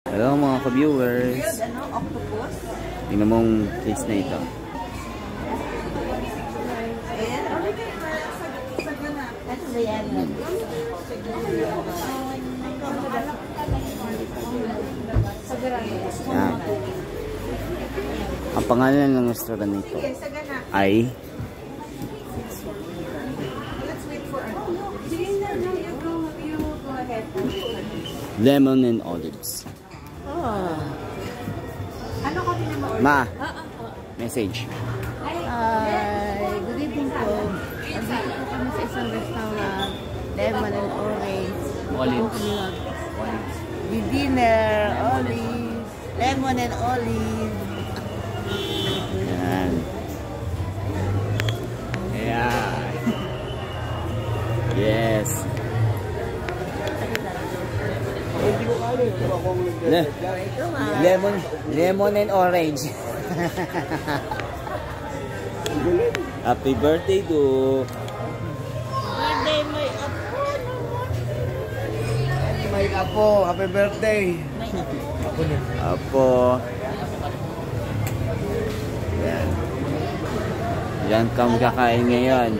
Hello mga ka-viewers. Octopus. Tingnan mong case na ito. Yan. Ang pangalan ng restaurant nito ay Lemon and Olives. Ano ko din Ma, message. Good evening po. Nandito po kami sa isang restaurant, Lemon and Orange. Olives. The dinner, olives, lemon and olive. Yan. Yeah. Yes. Lemon and orange. Happy birthday to Birthday, may apo naman. May apo, happy birthday. Apo niya. Apo. Yan. Yan kang kakain ngayon.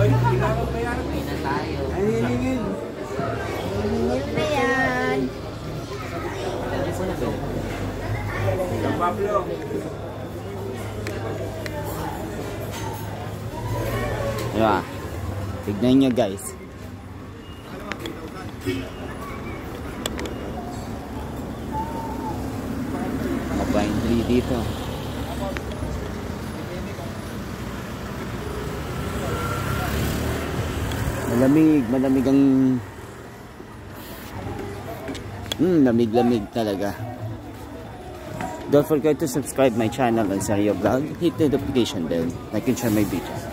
Ay, hiningin. Hiningin na yan. Pablo. Diba? Tignan nyo guys. Pine tree dito. Malamig ang lamig talaga. Don't forget to subscribe my channel on Serio Vlog. Hit the notification bell. Like and share my video.